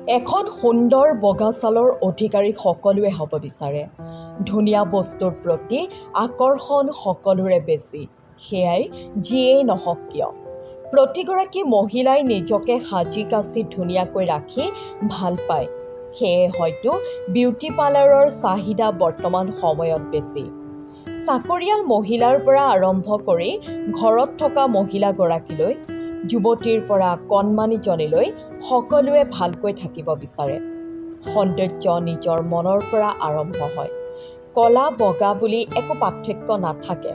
এখন সুন্দৰ বগা ছালৰ অধিকাৰী সকলোৱে হ'ব বিচাৰে। ধুনীয়া বস্তুৰ প্ৰতি আকৰ্ষণ সকলোৰে বেছি, সেয়াই যিয়েই নহওক কিয়। প্ৰতিগৰাকী মহিলাই নিজকে সাজি কাচি ধুনীয়াকৈ ৰাখি ভাল পায়। সেয়ে হয়তো বিউটি পাৰ্লাৰৰ চাহিদা বৰ্তমান সময়ত বেছি। চাকৰিয়াল মহিলাৰ পৰা আৰম্ভ কৰি ঘৰত থকা মহিলাগৰাকীলৈ, যুৱতীৰ পৰা কণমানিজনীলৈ সকলোৱে ভালকৈ থাকিব বিচাৰে। সৌন্দৰ্য নিজৰ মনৰ পৰা আৰম্ভ হয়। কলা বগা বুলি একো পাৰ্থক্য নাথাকে।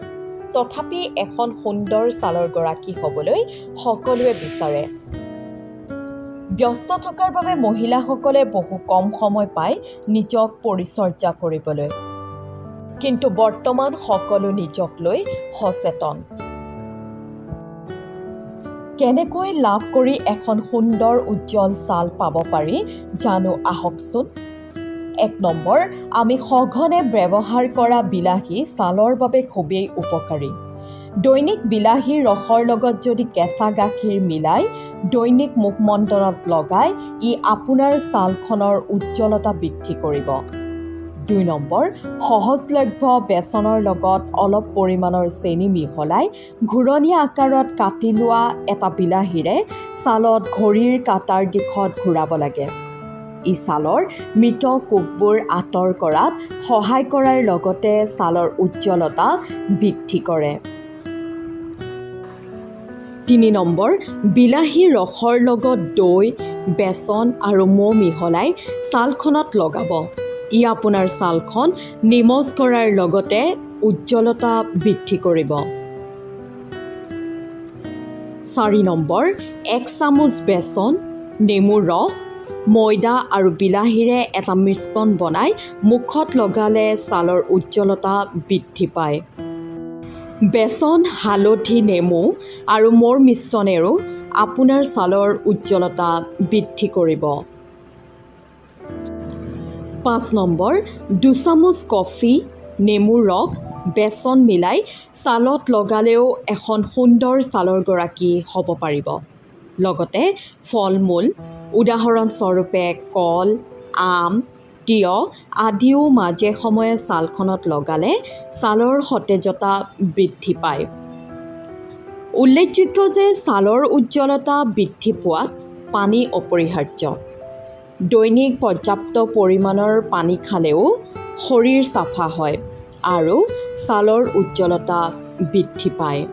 তথাপি এখন সুন্দৰ ছালৰ গৰাকী হ'বলৈ সকলোৱে বিচাৰে। ব্যস্ত থকাৰ বাবে মহিলাসকলে বহু কম সময় পায় নিজক পৰিচৰ্যা কৰিবলৈ। কিন্তু বৰ্তমান সকলো নিজক লৈ সচেতন। কেনেকৈ লাভ কৰি এখন সুন্দৰ উজ্জ্বল ছাল পাব পাৰি জানো আহকচোন। ১ নম্বৰ, আমি সঘনে ব্যৱহাৰ কৰা বিলাহী ছালৰ বাবে খুবেই উপকাৰী। দৈনিক বিলাহীৰ ৰসৰ লগত যদি কেঁচা গাখীৰ মিলাই দৈনিক মুখমণ্ডলত লগাই ই আপোনাৰ ছালখনৰ উজ্জ্বলতা বৃদ্ধি কৰিব। ২ নম্বৰ, সহজলভ্য বেচনৰ লগত অলপ পৰিমাণৰ চেনি মিহলাই ঘূৰণীয়া আকাৰত কাটি লোৱা এটা বিলাহীৰে ছালত ঘড়ীৰ কাঁটাৰ দিশত ঘূৰাব লাগে। ই ছালৰ মৃত কোষবোৰ আঁতৰ কৰাত সহায় কৰাৰ লগতে ছালৰ উজ্জ্বলতা বৃদ্ধি কৰে। ৩ নম্বৰ, বিলাহীৰ ৰসৰ লগত দৈ, বেচন আৰু মৌ মিহলাই ছালখনত লগাব। ই আপোনাৰ ছালখন নিমজ কৰাৰ লগতে উজ্জ্বলতা বৃদ্ধি কৰিব। ৪ নম্বৰ, ১ চামুচ বেচন, নেমুৰ ৰস, ময়দা আৰু বিলাহীৰে এটা মিশ্ৰণ বনাই মুখত লগালে ছালৰ উজ্জ্বলতা বৃদ্ধি পায়। বেচন, হালধি, নেমু আৰু মৌৰ মিশ্ৰণেও আপোনাৰ ছালৰ উজ্জ্বলতা বৃদ্ধি কৰিব। ৫ নম্বৰ, ২ চামুচ কফি, নেমুৰ ৰস, বেচন মিলাই ছালত লগালেও এখন সুন্দৰ ছালৰ গৰাকী হ'ব পাৰিব। লগতে ফল-মূল, উদাহৰণস্বৰূপে কল, আম, তিয়ঁহ আদিও মাজে সময়ে ছালখনত লগালে ছালৰ সতেজতা বৃদ্ধি পায়। উল্লেখযোগ্য যে ছালৰ উজ্জ্বলতা বৃদ্ধি পোৱাত পানী অপৰিহাৰ্য। দৈনিক পৰ্যাপ্ত পৰিমাণৰ পানী খালেও শৰীৰ চাফা হয় আৰু ছালৰ উজ্জ্বলতা বৃদ্ধি পায়।